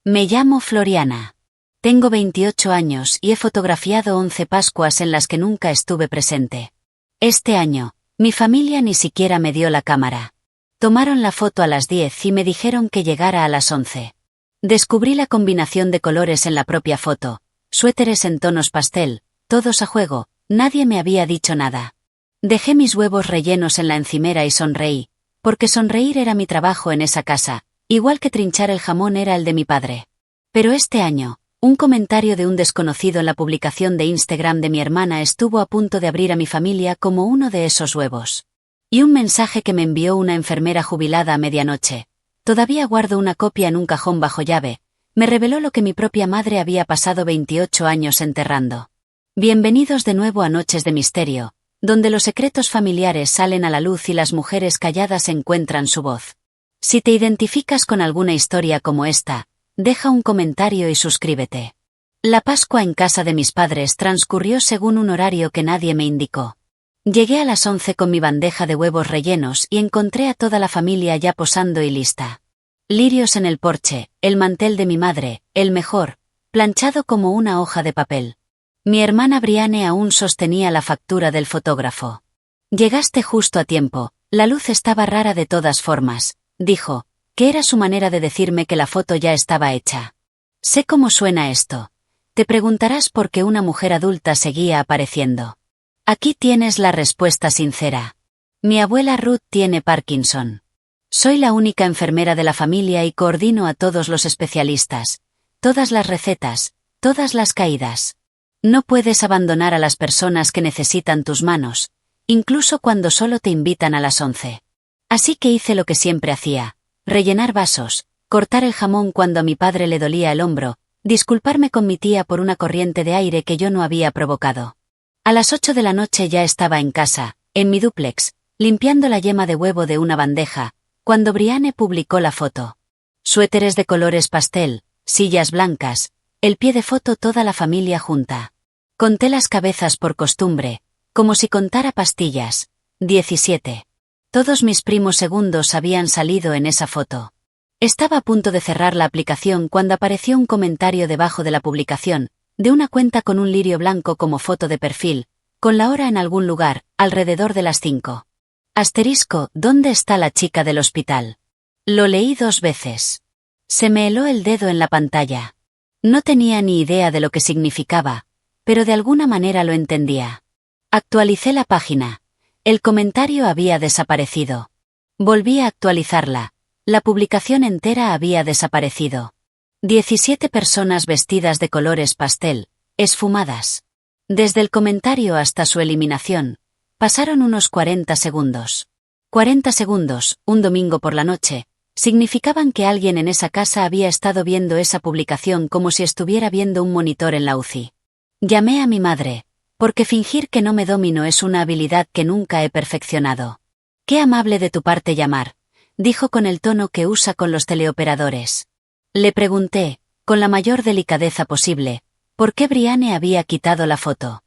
Me llamo Floriana. Tengo 28 años y he fotografiado 11 Pascuas en las que nunca estuve presente. Este año, mi familia ni siquiera me dio la cámara. Tomaron la foto a las 10 y me dijeron que llegara a las 11. Descubrí la combinación de colores en la propia foto, suéteres en tonos pastel, todos a juego, nadie me había dicho nada. Dejé mis huevos rellenos en la encimera y sonreí, porque sonreír era mi trabajo en esa casa, igual que trinchar el jamón era el de mi padre. Pero este año, un comentario de un desconocido en la publicación de Instagram de mi hermana estuvo a punto de abrir a mi familia como uno de esos huevos. Y un mensaje que me envió una enfermera jubilada a medianoche. Todavía guardo una copia en un cajón bajo llave. Me reveló lo que mi propia madre había pasado 28 años enterrando. Bienvenidos de nuevo a Noches de Misterio, donde los secretos familiares salen a la luz y las mujeres calladas encuentran su voz. Si te identificas con alguna historia como esta, deja un comentario y suscríbete. La Pascua en casa de mis padres transcurrió según un horario que nadie me indicó. Llegué a las 11 con mi bandeja de huevos rellenos y encontré a toda la familia ya posando y lista. Lirios en el porche, el mantel de mi madre, el mejor, planchado como una hoja de papel. Mi hermana Brianne aún sostenía la factura del fotógrafo. Llegaste justo a tiempo, la luz estaba rara de todas formas, dijo, que era su manera de decirme que la foto ya estaba hecha. Sé cómo suena esto. Te preguntarás por qué una mujer adulta seguía apareciendo. Aquí tienes la respuesta sincera. Mi abuela Ruth tiene Parkinson. Soy la única enfermera de la familia y coordino a todos los especialistas, todas las recetas, todas las caídas. No puedes abandonar a las personas que necesitan tus manos, incluso cuando solo te invitan a las 11. Así que hice lo que siempre hacía, rellenar vasos, cortar el jamón cuando a mi padre le dolía el hombro, disculparme con mi tía por una corriente de aire que yo no había provocado. A las 8 de la noche ya estaba en casa, en mi dúplex, limpiando la yema de huevo de una bandeja, cuando Brianne publicó la foto. Suéteres de colores pastel, sillas blancas, el pie de foto toda la familia junta. Conté las cabezas por costumbre, como si contara pastillas. 17. Todos mis primos segundos habían salido en esa foto. Estaba a punto de cerrar la aplicación cuando apareció un comentario debajo de la publicación, de una cuenta con un lirio blanco como foto de perfil, con la hora en algún lugar, alrededor de las 5. Asterisco, ¿dónde está la chica del hospital? Lo leí 2 veces. Se me heló el dedo en la pantalla. No tenía ni idea de lo que significaba, pero de alguna manera lo entendía. Actualicé la página. El comentario había desaparecido. Volví a actualizarla. La publicación entera había desaparecido. 17 personas vestidas de colores pastel, esfumadas. Desde el comentario hasta su eliminación, pasaron unos 40 segundos. 40 segundos, un domingo por la noche, significaban que alguien en esa casa había estado viendo esa publicación como si estuviera viendo un monitor en la UCI. Llamé a mi madre, porque fingir que no me domino es una habilidad que nunca he perfeccionado. Qué amable de tu parte llamar, dijo con el tono que usa con los teleoperadores. Le pregunté, con la mayor delicadeza posible, por qué Brianne había quitado la foto.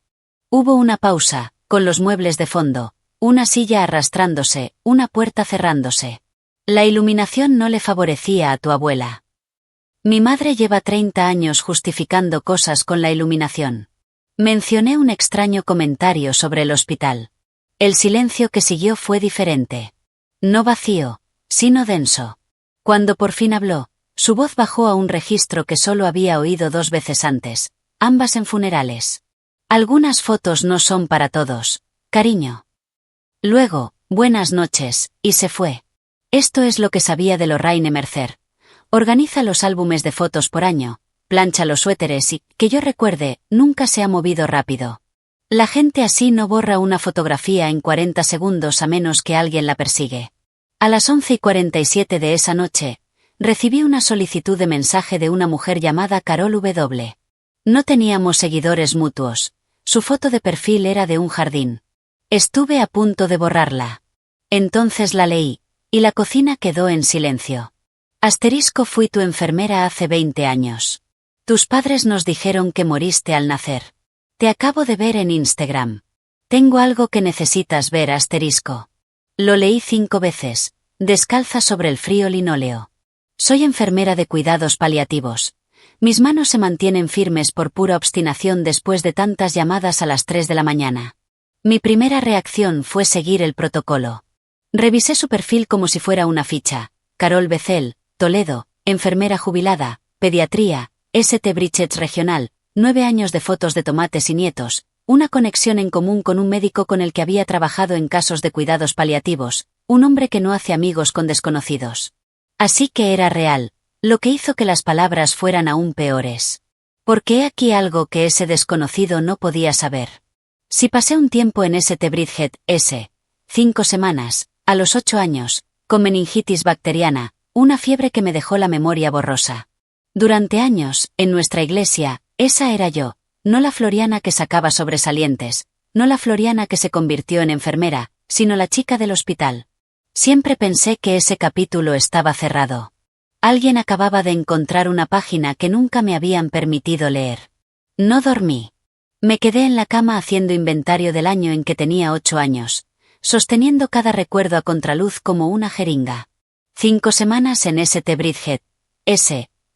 Hubo una pausa, con los muebles de fondo, una silla arrastrándose, una puerta cerrándose. La iluminación no le favorecía a tu abuela. Mi madre lleva 30 años justificando cosas con la iluminación. Mencioné un extraño comentario sobre el hospital. El silencio que siguió fue diferente. No vacío, sino denso. Cuando por fin habló, su voz bajó a un registro que solo había oído 2 veces antes, ambas en funerales. Algunas fotos no son para todos, cariño. Luego, buenas noches, y se fue. Esto es lo que sabía de Lorraine Mercer. Organiza los álbumes de fotos por año, plancha los suéteres y, que yo recuerde, nunca se ha movido rápido. La gente así no borra una fotografía en 40 segundos a menos que alguien la persigue. A las 11:47 de esa noche, recibí una solicitud de mensaje de una mujer llamada Carol W. No teníamos seguidores mutuos. Su foto de perfil era de un jardín. Estuve a punto de borrarla. Entonces la leí, y la cocina quedó en silencio. Asterisco, fui tu enfermera hace 20 años. Tus padres nos dijeron que moriste al nacer. Te acabo de ver en Instagram. Tengo algo que necesitas ver, asterisco. Lo leí 5 veces, descalza sobre el frío linóleo. Soy enfermera de cuidados paliativos. Mis manos se mantienen firmes por pura obstinación después de tantas llamadas a las 3 de la mañana. Mi primera reacción fue seguir el protocolo. Revisé su perfil como si fuera una ficha. Carol Becel, Toledo, enfermera jubilada, pediatría, St. Bridget's Regional, 9 años de fotos de tomates y nietos, una conexión en común con un médico con el que había trabajado en casos de cuidados paliativos, un hombre que no hace amigos con desconocidos. Así que era real, lo que hizo que las palabras fueran aún peores. Porque he aquí algo que ese desconocido no podía saber. Si pasé un tiempo en St. Bridget, 5 semanas, a los 8 años, con meningitis bacteriana, una fiebre que me dejó la memoria borrosa. Durante años, en nuestra iglesia, esa era yo, no la Floriana que sacaba sobresalientes, no la Floriana que se convirtió en enfermera, sino la chica del hospital. Siempre pensé que ese capítulo estaba cerrado. Alguien acababa de encontrar una página que nunca me habían permitido leer. No dormí. Me quedé en la cama haciendo inventario del año en que tenía 8 años, sosteniendo cada recuerdo a contraluz como una jeringa. 5 semanas en St. Bridget,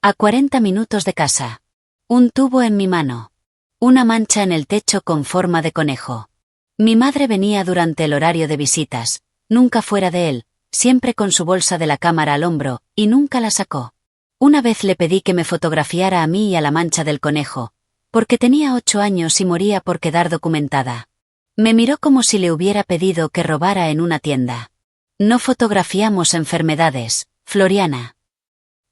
a 40 minutos de casa. Un tubo en mi mano. Una mancha en el techo con forma de conejo. Mi madre venía durante el horario de visitas, nunca fuera de él, siempre con su bolsa de la cámara al hombro, y nunca la sacó. Una vez le pedí que me fotografiara a mí y a la mancha del conejo, porque tenía 8 años y moría por quedar documentada. Me miró como si le hubiera pedido que robara en una tienda. No fotografiamos enfermedades, Floriana.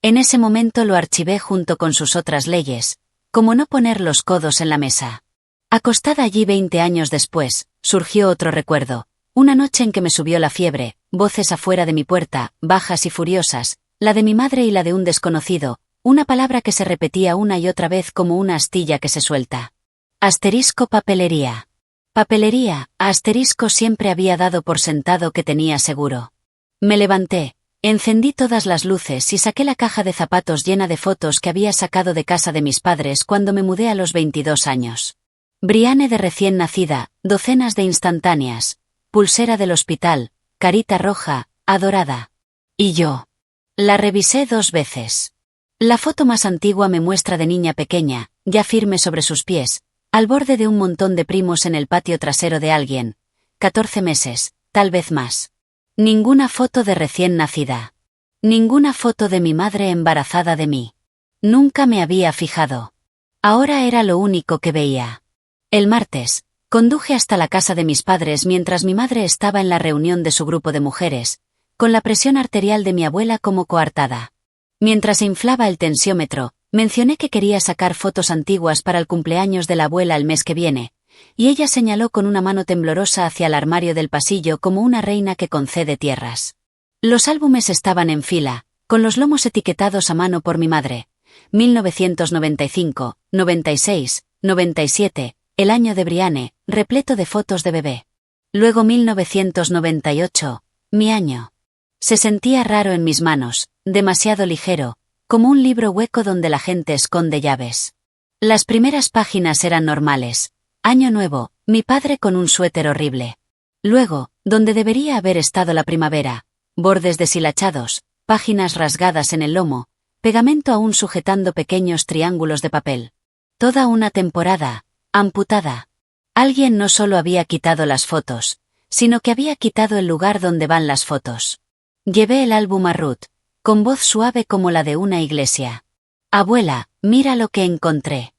En ese momento lo archivé junto con sus otras leyes, como no poner los codos en la mesa. Acostada allí 20 años después, surgió otro recuerdo, una noche en que me subió la fiebre, voces afuera de mi puerta, bajas y furiosas, la de mi madre y la de un desconocido, una palabra que se repetía una y otra vez como una astilla que se suelta. Asterisco papelería. Papelería, a asterisco siempre había dado por sentado que tenía seguro. Me levanté, encendí todas las luces y saqué la caja de zapatos llena de fotos que había sacado de casa de mis padres cuando me mudé a los 22 años. Brianne de recién nacida, docenas de instantáneas, pulsera del hospital, carita roja, adorada. Y yo. La revisé 2 veces. La foto más antigua me muestra de niña pequeña, ya firme sobre sus pies, al borde de un montón de primos en el patio trasero de alguien. 14 meses, tal vez más. Ninguna foto de recién nacida. Ninguna foto de mi madre embarazada de mí. Nunca me había fijado. Ahora era lo único que veía. El martes, conduje hasta la casa de mis padres mientras mi madre estaba en la reunión de su grupo de mujeres, con la presión arterial de mi abuela como coartada. Mientras se inflaba el tensiómetro, mencioné que quería sacar fotos antiguas para el cumpleaños de la abuela el mes que viene, y ella señaló con una mano temblorosa hacia el armario del pasillo como una reina que concede tierras. Los álbumes estaban en fila, con los lomos etiquetados a mano por mi madre. 1995, 96, 97, el año de Brianne, repleto de fotos de bebé. Luego 1998, mi año. Se sentía raro en mis manos, demasiado ligero, como un libro hueco donde la gente esconde llaves. Las primeras páginas eran normales. Año nuevo, mi padre con un suéter horrible. Luego, donde debería haber estado la primavera, bordes deshilachados, páginas rasgadas en el lomo, pegamento aún sujetando pequeños triángulos de papel. Toda una temporada, amputada. Alguien no solo había quitado las fotos, sino que había quitado el lugar donde van las fotos. Llevé el álbum a Ruth, con voz suave como la de una iglesia. Abuela, mira lo que encontré.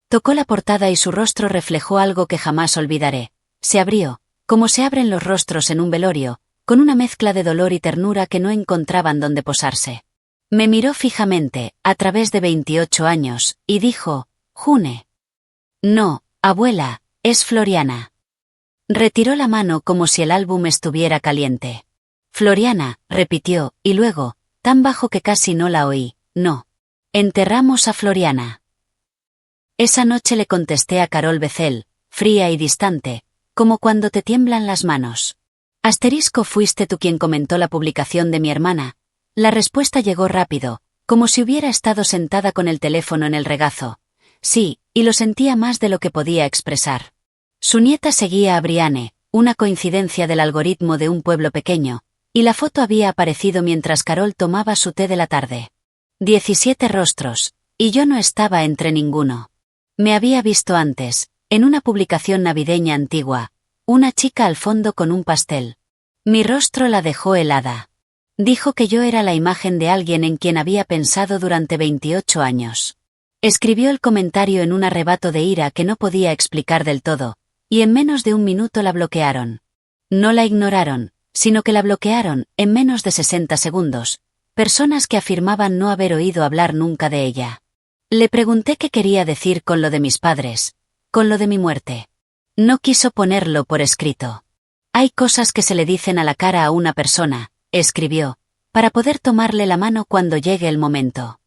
Tocó la portada y su rostro reflejó algo que jamás olvidaré. Se abrió, como se abren los rostros en un velorio, con una mezcla de dolor y ternura que no encontraban dónde posarse. Me miró fijamente, a través de 28 años, y dijo, June. No, abuela, es Floriana. Retiró la mano como si el álbum estuviera caliente. Floriana, repitió, y luego, tan bajo que casi no la oí, no. Enterramos a Floriana. Esa noche le contesté a Carol Becel, fría y distante, como cuando te tiemblan las manos. Asterisco, fuiste tú quien comentó la publicación de mi hermana. La respuesta llegó rápido, como si hubiera estado sentada con el teléfono en el regazo. Sí, y lo sentía más de lo que podía expresar. Su nieta seguía a Brianne, una coincidencia del algoritmo de un pueblo pequeño, Y la foto había aparecido mientras Carol tomaba su té de la tarde. 17 rostros, y yo no estaba entre ninguno. Me había visto antes, en una publicación navideña antigua, una chica al fondo con un pastel. Mi rostro la dejó helada. Dijo que yo era la imagen de alguien en quien había pensado durante 28 años. Escribió el comentario en un arrebato de ira que no podía explicar del todo, y en menos de un minuto la bloquearon. No la ignoraron, sino que la bloquearon, en menos de 60 segundos, personas que afirmaban no haber oído hablar nunca de ella. Le pregunté qué quería decir con lo de mis padres, con lo de mi muerte. No quiso ponerlo por escrito. Hay cosas que se le dicen a la cara a una persona, escribió, para poder tomarle la mano cuando llegue el momento.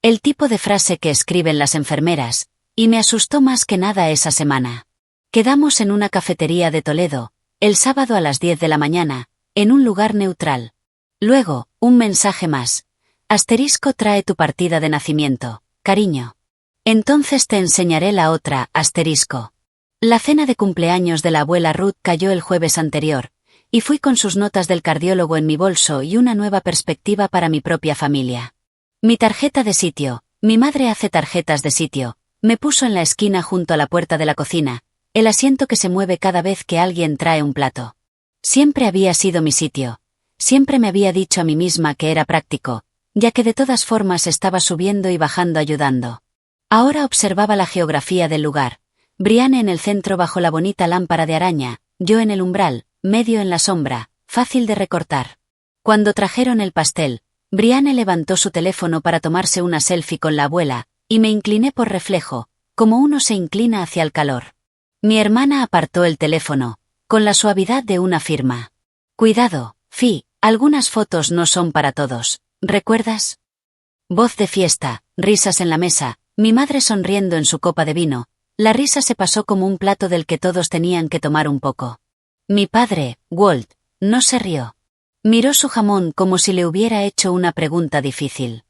El tipo de frase que escriben las enfermeras, y me asustó más que nada esa semana. Quedamos en una cafetería de Toledo, el sábado a las 10 de la mañana, en un lugar neutral. Luego, un mensaje más. Asterisco trae tu partida de nacimiento, cariño. Entonces te enseñaré la otra, asterisco. La cena de cumpleaños de la abuela Ruth cayó el jueves anterior, y fui con sus notas del cardiólogo en mi bolso y una nueva perspectiva para mi propia familia. Mi tarjeta de sitio, mi madre hace tarjetas de sitio, me puso en la esquina junto a la puerta de la cocina, el asiento que se mueve cada vez que alguien trae un plato. Siempre había sido mi sitio. Siempre me había dicho a mí misma que era práctico, ya que de todas formas estaba subiendo y bajando ayudando. Ahora observaba la geografía del lugar. Brianne en el centro bajo la bonita lámpara de araña, yo en el umbral, medio en la sombra, fácil de recortar. Cuando trajeron el pastel, Brianne levantó su teléfono para tomarse una selfie con la abuela, y me incliné por reflejo, como uno se inclina hacia el calor. Mi hermana apartó el teléfono, con la suavidad de una firma. Cuidado, Fi, algunas fotos no son para todos, ¿recuerdas? Voz de fiesta, risas en la mesa, mi madre sonriendo en su copa de vino, la risa se pasó como un plato del que todos tenían que tomar un poco. Mi padre, Walt, no se rió. Miró su jamón como si le hubiera hecho una pregunta difícil.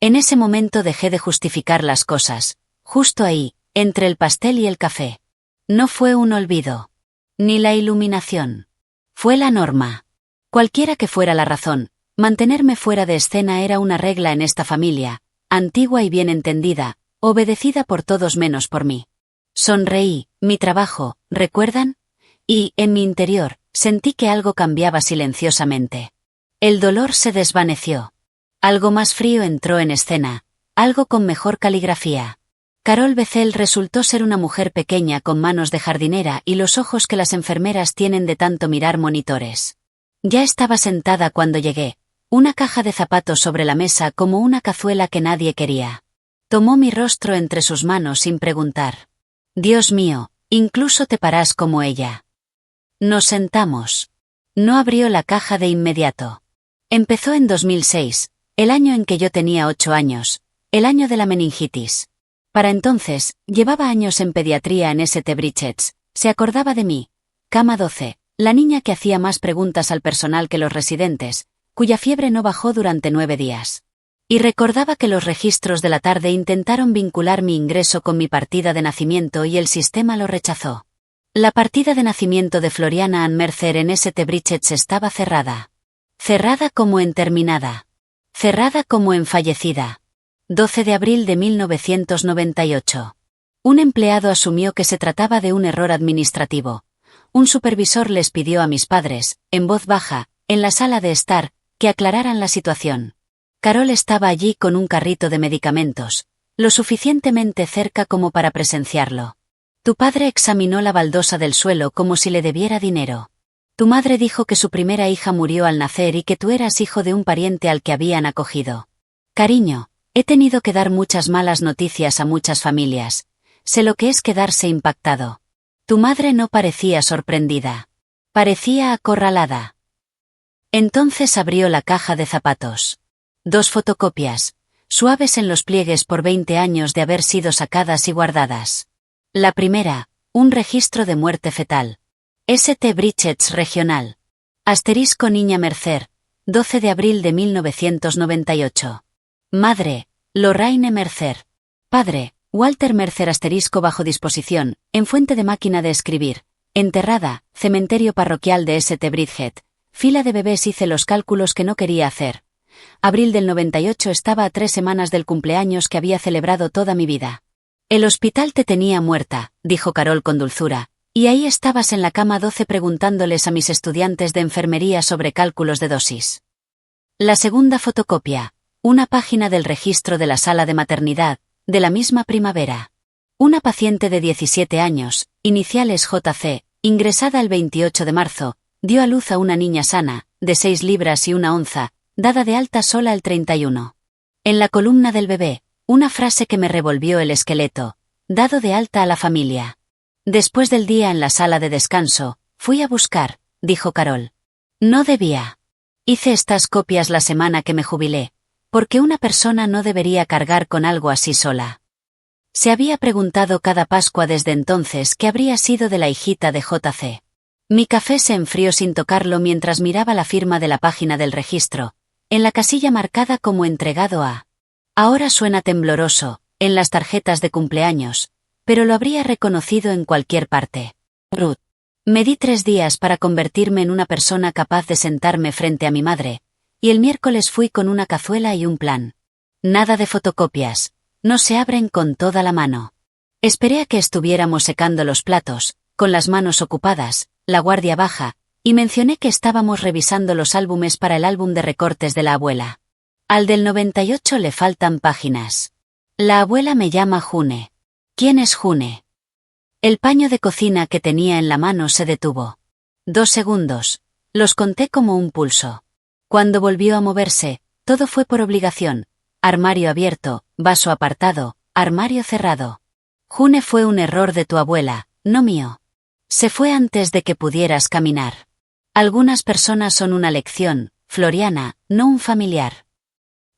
En ese momento dejé de justificar las cosas, justo ahí, entre el pastel y el café. No fue un olvido. Ni la iluminación. Fue la norma. Cualquiera que fuera la razón, mantenerme fuera de escena era una regla en esta familia, antigua y bien entendida, obedecida por todos menos por mí. Sonreí, mi trabajo, ¿recuerdan? Y, en mi interior, sentí que algo cambiaba silenciosamente. El dolor se desvaneció. Algo más frío entró en escena, algo con mejor caligrafía. Carol Becel resultó ser una mujer pequeña con manos de jardinera y los ojos que las enfermeras tienen de tanto mirar monitores. Ya estaba sentada cuando llegué, una caja de zapatos sobre la mesa como una cazuela que nadie quería. Tomó mi rostro entre sus manos sin preguntar. Dios mío, incluso te parás como ella. Nos sentamos. No abrió la caja de inmediato. Empezó en 2006, el año en que yo tenía 8 años, el año de la meningitis. Para entonces, llevaba años en pediatría en St. Bridget's, se acordaba de mí. Cama 12, la niña que hacía más preguntas al personal que los residentes, cuya fiebre no bajó durante 9 días. Y recordaba que los registros de la tarde intentaron vincular mi ingreso con mi partida de nacimiento y el sistema lo rechazó. La partida de nacimiento de Floriana Ann Mercer en St. Bridget's estaba cerrada. Cerrada como en terminada. Cerrada como en fallecida. 12 de abril de 1998. Un empleado asumió que se trataba de un error administrativo. Un supervisor les pidió a mis padres, en voz baja, en la sala de estar, que aclararan la situación. Carol estaba allí con un carrito de medicamentos, lo suficientemente cerca como para presenciarlo. Tu padre examinó la baldosa del suelo como si le debiera dinero. Tu madre dijo que su primera hija murió al nacer y que tú eras hijo de un pariente al que habían acogido. Cariño, he tenido que dar muchas malas noticias a muchas familias. Sé lo que es quedarse impactado. Tu madre no parecía sorprendida. Parecía acorralada. Entonces abrió la caja de zapatos. 2 fotocopias, suaves en los pliegues por 20 años de haber sido sacadas y guardadas. La primera, un registro de muerte fetal. St. Bridget's Regional. Asterisco Niña Mercer, 12 de abril de 1998. Madre, Lorraine Mercer. Padre, Walter Mercer asterisco bajo disposición, en fuente de máquina de escribir. Enterrada, cementerio parroquial de St. Bridget. fila de bebés. Hice los cálculos que no quería hacer. Abril del 98 estaba a 3 semanas del cumpleaños que había celebrado toda mi vida. El hospital te tenía muerta, dijo Carol con dulzura, y ahí estabas en la cama 12 preguntándoles a mis estudiantes de enfermería sobre cálculos de dosis. La segunda fotocopia, una página del registro de la sala de maternidad, de la misma primavera. Una paciente de 17 años, iniciales JC, ingresada el 28 de marzo, dio a luz a una niña sana, de 6 libras y 1 onza, dada de alta sola el 31. En la columna del bebé, una frase que me revolvió el esqueleto, dado de alta a la familia. Después del día en la sala de descanso, fui a buscar, dijo Carol. No debía. Hice estas copias la semana que me jubilé, porque una persona no debería cargar con algo así sola. Se había preguntado cada Pascua desde entonces qué habría sido de la hijita de JC. Mi café se enfrió sin tocarlo mientras miraba la firma de la página del registro, en la casilla marcada como entregado a. Ahora suena tembloroso, en las tarjetas de cumpleaños, pero lo habría reconocido en cualquier parte. Ruth. Me di 3 días para convertirme en una persona capaz de sentarme frente a mi madre, y el miércoles fui con una cazuela y un plan. Nada de fotocopias, no se abren con toda la mano. Esperé a que estuviéramos secando los platos, con las manos ocupadas, la guardia baja, y mencioné que estábamos revisando los álbumes para el álbum de recortes de la abuela. Al del 98 le faltan páginas. La abuela me llama June. ¿Quién es June? El paño de cocina que tenía en la mano se detuvo. 2 segundos. Los conté como un pulso. Cuando volvió a moverse, todo fue por obligación. Armario abierto, vaso apartado, armario cerrado. June fue un error de tu abuela, no mío. Se fue antes de que pudieras caminar. Algunas personas son una lección, Floriana, no un familiar.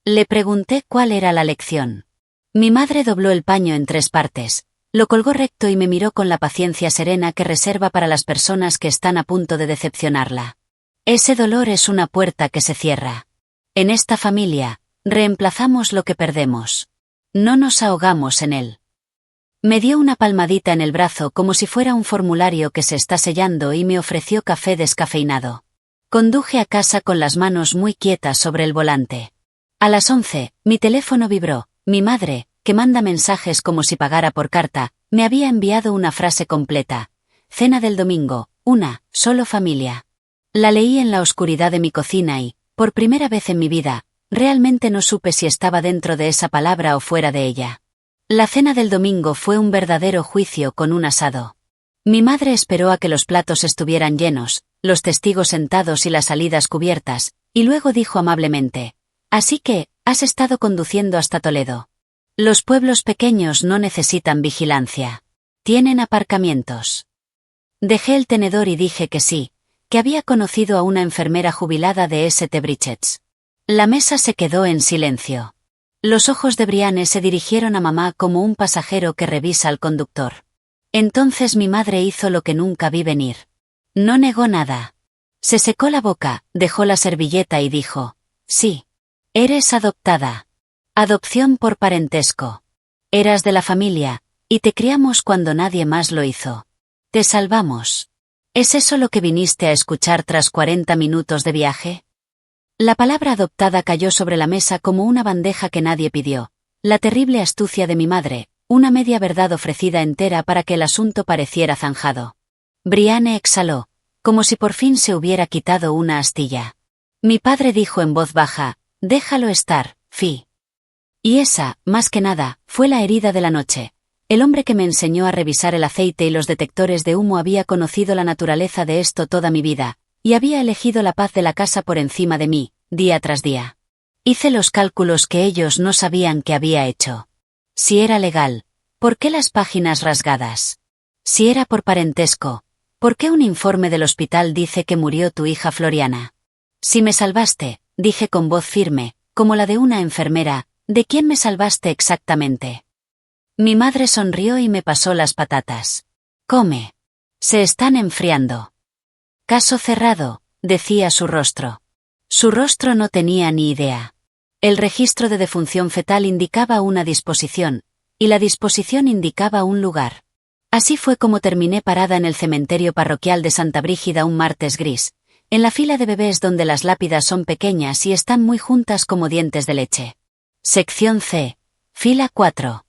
Le pregunté cuál era la lección. Mi madre dobló el paño en 3 partes, lo colgó recto y me miró con la paciencia serena que reserva para las personas que están a punto de decepcionarla. Ese dolor es una puerta que se cierra. En esta familia, reemplazamos lo que perdemos. No nos ahogamos en él. Me dio una palmadita en el brazo como si fuera un formulario que se está sellando y me ofreció café descafeinado. Conduje a casa con las manos muy quietas sobre el volante. A las 11, mi teléfono vibró. Mi madre, que manda mensajes como si pagara por carta, me había enviado una frase completa. Cena del domingo, solo familia. La leí en la oscuridad de mi cocina y, por primera vez en mi vida, realmente no supe si estaba dentro de esa palabra o fuera de ella. La cena del domingo fue un verdadero juicio con un asado. Mi madre esperó a que los platos estuvieran llenos, los testigos sentados y las salidas cubiertas, y luego dijo amablemente: «Así que, has estado conduciendo hasta Toledo. Los pueblos pequeños no necesitan vigilancia. Tienen aparcamientos». Dejé el tenedor y dije que sí, que había conocido a una enfermera jubilada de St. Bridget's. La mesa se quedó en silencio. Los ojos de Brianne se dirigieron a mamá como un pasajero que revisa al conductor. Entonces mi madre hizo lo que nunca vi venir. No negó nada. Se secó la boca, dejó la servilleta y dijo: «Sí. Eres adoptada. Adopción por parentesco. Eras de la familia, y te criamos cuando nadie más lo hizo. Te salvamos. ¿Es eso lo que viniste a escuchar tras 40 minutos de viaje?». La palabra adoptada cayó sobre la mesa como una bandeja que nadie pidió. La terrible astucia de mi madre, una media verdad ofrecida entera para que el asunto pareciera zanjado. Brianne exhaló, como si por fin se hubiera quitado una astilla. Mi padre dijo en voz baja: «Déjalo estar, Fi». Y esa, más que nada, fue la herida de la noche. El hombre que me enseñó a revisar el aceite y los detectores de humo había conocido la naturaleza de esto toda mi vida, y había elegido la paz de la casa por encima de mí, día tras día. Hice los cálculos que ellos no sabían que había hecho. Si era legal, ¿por qué las páginas rasgadas? Si era por parentesco, ¿por qué un informe del hospital dice que murió tu hija Floriana? Si me salvaste, dije con voz firme, como la de una enfermera, ¿de quién me salvaste exactamente? Mi madre sonrió y me pasó las patatas. «Come. Se están enfriando». «Caso cerrado», decía su rostro. Su rostro no tenía ni idea. El registro de defunción fetal indicaba una disposición, y la disposición indicaba un lugar. Así fue como terminé parada en el cementerio parroquial de Santa Brígida un martes gris, en la fila de bebés donde las lápidas son pequeñas y están muy juntas como dientes de leche. Sección C. Fila 4.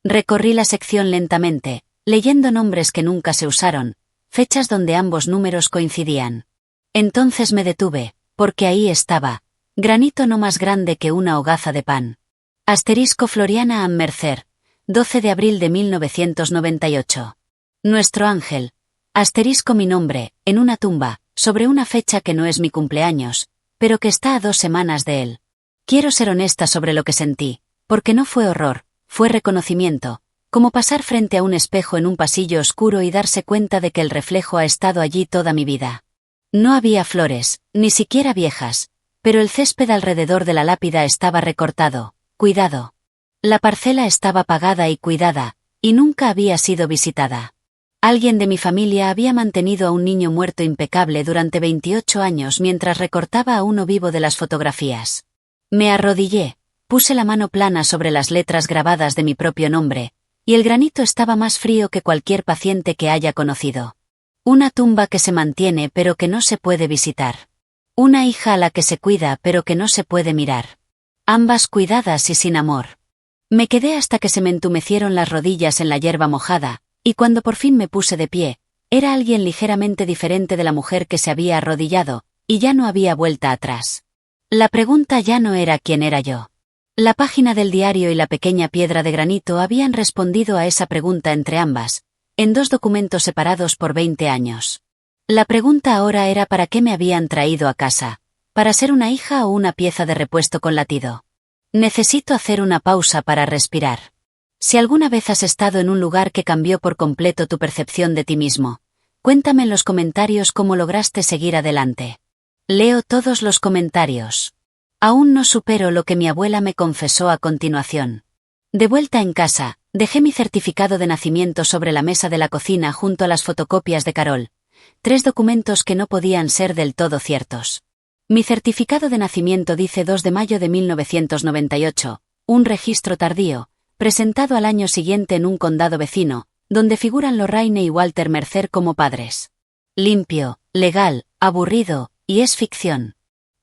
Recorrí la sección lentamente, leyendo nombres que nunca se usaron, fechas donde ambos números coincidían. Entonces me detuve, porque ahí estaba, granito no más grande que una hogaza de pan. Asterisco Floriana Ann Mercer, 12 de abril de 1998. Nuestro ángel. Asterisco mi nombre, en una tumba, sobre una fecha que no es mi cumpleaños, pero que está a 2 semanas de él. Quiero ser honesta sobre lo que sentí, porque no fue horror, fue reconocimiento, como pasar frente a un espejo en un pasillo oscuro y darse cuenta de que el reflejo ha estado allí toda mi vida. No había flores, ni siquiera viejas, pero el césped alrededor de la lápida estaba recortado, cuidado. La parcela estaba pagada y cuidada, y nunca había sido visitada. Alguien de mi familia había mantenido a un niño muerto impecable durante 28 años mientras recortaba a uno vivo de las fotografías. Me arrodillé, puse la mano plana sobre las letras grabadas de mi propio nombre, y el granito estaba más frío que cualquier paciente que haya conocido. Una tumba que se mantiene pero que no se puede visitar. Una hija a la que se cuida pero que no se puede mirar. Ambas cuidadas y sin amor. Me quedé hasta que se me entumecieron las rodillas en la hierba mojada, y cuando por fin me puse de pie, era alguien ligeramente diferente de la mujer que se había arrodillado, y ya no había vuelta atrás. La pregunta ya no era quién era yo. La página del diario y la pequeña piedra de granito habían respondido a esa pregunta entre ambas, en 2 documentos separados por 20 años. La pregunta ahora era para qué me habían traído a casa, para ser una hija o una pieza de repuesto con latido. Necesito hacer una pausa para respirar. Si alguna vez has estado en un lugar que cambió por completo tu percepción de ti mismo, cuéntame en los comentarios cómo lograste seguir adelante. Leo todos los comentarios. Aún no supero lo que mi abuela me confesó a continuación. De vuelta en casa, dejé mi certificado de nacimiento sobre la mesa de la cocina junto a las fotocopias de Carol, 3 documentos que no podían ser del todo ciertos. Mi certificado de nacimiento dice 2 de mayo de 1998, un registro tardío, presentado al año siguiente en un condado vecino, donde figuran Lorraine y Walter Mercer como padres. Limpio, legal, aburrido, y es ficción.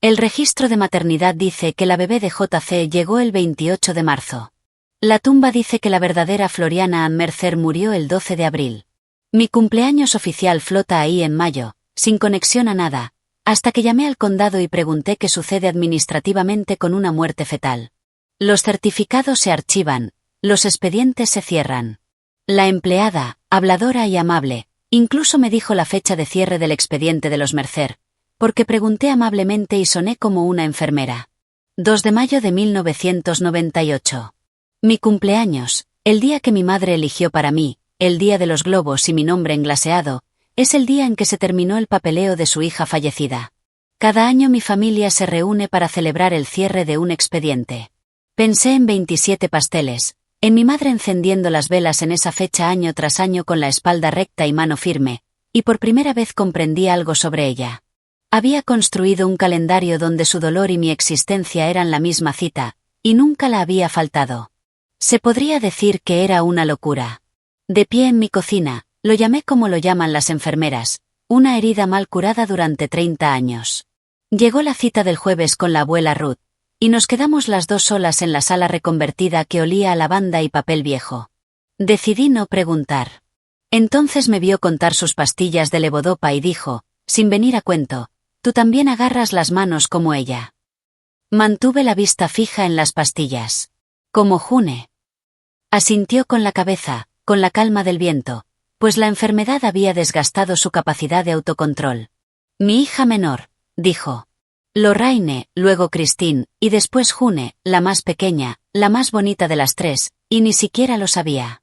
El registro de maternidad dice que la bebé de JC llegó el 28 de marzo. La tumba dice que la verdadera Floriana Ann Mercer murió el 12 de abril. Mi cumpleaños oficial flota ahí en mayo, sin conexión a nada, hasta que llamé al condado y pregunté qué sucede administrativamente con una muerte fetal. Los certificados se archivan, los expedientes se cierran. La empleada, habladora y amable, incluso me dijo la fecha de cierre del expediente de los Mercer, porque pregunté amablemente y soné como una enfermera. 2 de mayo de 1998. Mi cumpleaños, el día que mi madre eligió para mí, el día de los globos y mi nombre englaseado, es el día en que se terminó el papeleo de su hija fallecida. Cada año mi familia se reúne para celebrar el cierre de un expediente. Pensé en 27 pasteles, en mi madre encendiendo las velas en esa fecha año tras año con la espalda recta y mano firme, y por primera vez comprendí algo sobre ella. Había construido un calendario donde su dolor y mi existencia eran la misma cita, y nunca la había faltado. Se podría decir que era una locura. De pie en mi cocina, lo llamé como lo llaman las enfermeras, una herida mal curada durante 30 años. Llegó la cita del jueves con la abuela Ruth, y nos quedamos las 2 solas en la sala reconvertida que olía a lavanda y papel viejo. Decidí no preguntar. Entonces me vio contar sus pastillas de levodopa y dijo, sin venir a cuento, tú también agarras las manos como ella. Mantuve la vista fija en las pastillas. Como June. Asintió con la cabeza, con la calma del viento, pues la enfermedad había desgastado su capacidad de autocontrol. Mi hija menor, dijo. Lorraine, luego Christine, y después June, la más pequeña, la más bonita de las 3, y ni siquiera lo sabía.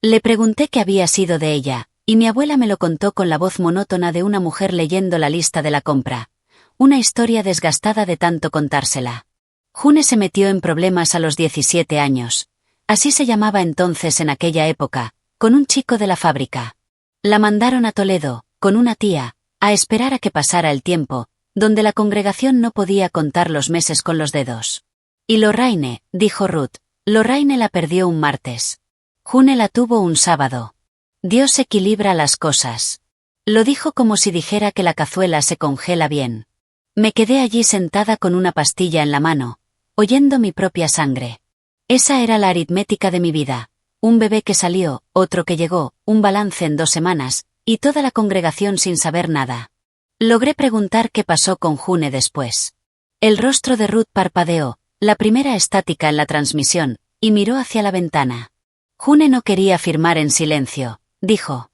Le pregunté qué había sido de ella, y mi abuela me lo contó con la voz monótona de una mujer leyendo la lista de la compra. Una historia desgastada de tanto contársela. June se metió en problemas a los 17 años. Así se llamaba entonces en aquella época, con un chico de la fábrica. La mandaron a Toledo, con una tía, a esperar a que pasara el tiempo, donde la congregación no podía contar los meses con los dedos. Y Lorraine, dijo Ruth, Lorraine la perdió un martes. June la tuvo un sábado. Dios equilibra las cosas. Lo dijo como si dijera que la cazuela se congela bien. Me quedé allí sentada con una pastilla en la mano, oyendo mi propia sangre. Esa era la aritmética de mi vida. Un bebé que salió, otro que llegó, un balance en 2 semanas, y toda la congregación sin saber nada. Logré preguntar qué pasó con June después. El rostro de Ruth parpadeó, la primera estática en la transmisión, y miró hacia la ventana. June no quería firmar en silencio, dijo.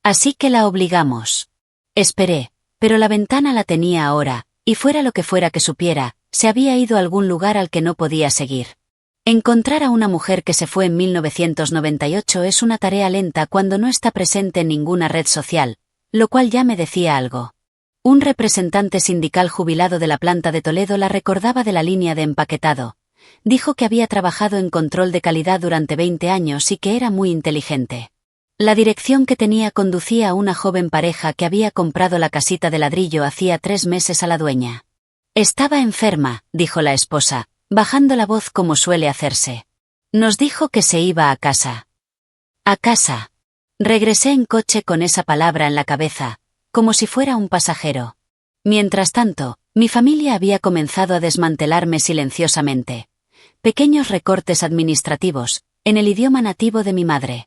Así que la obligamos. Esperé, pero la ventana la tenía ahora, y fuera lo que fuera que supiera, se había ido a algún lugar al que no podía seguir. Encontrar a una mujer que se fue en 1998 es una tarea lenta cuando no está presente en ninguna red social, lo cual ya me decía algo. Un representante sindical jubilado de la planta de Toledo la recordaba de la línea de empaquetado. Dijo que había trabajado en control de calidad durante 20 años y que era muy inteligente. La dirección que tenía conducía a una joven pareja que había comprado la casita de ladrillo hacía 3 meses a la dueña. Estaba enferma, dijo la esposa, bajando la voz como suele hacerse. Nos dijo que se iba a casa. A casa. Regresé en coche con esa palabra en la cabeza, como si fuera un pasajero. Mientras tanto, mi familia había comenzado a desmantelarme silenciosamente. Pequeños recortes administrativos, en el idioma nativo de mi madre.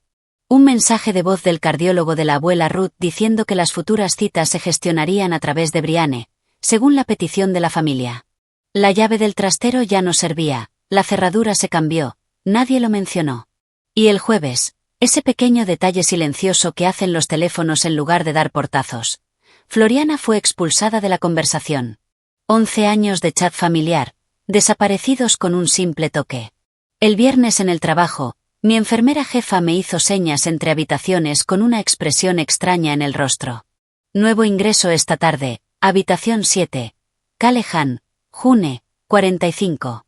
Un mensaje de voz del cardiólogo de la abuela Ruth diciendo que las futuras citas se gestionarían a través de Brianne, según la petición de la familia. La llave del trastero ya no servía, la cerradura se cambió, nadie lo mencionó. Y el jueves, ese pequeño detalle silencioso que hacen los teléfonos en lugar de dar portazos. Floriana fue expulsada de la conversación. 11 años de chat familiar, desaparecidos con un simple toque. El viernes en el trabajo, mi enfermera jefa me hizo señas entre habitaciones con una expresión extraña en el rostro. Nuevo ingreso esta tarde, habitación 7. Calehan, June, 45.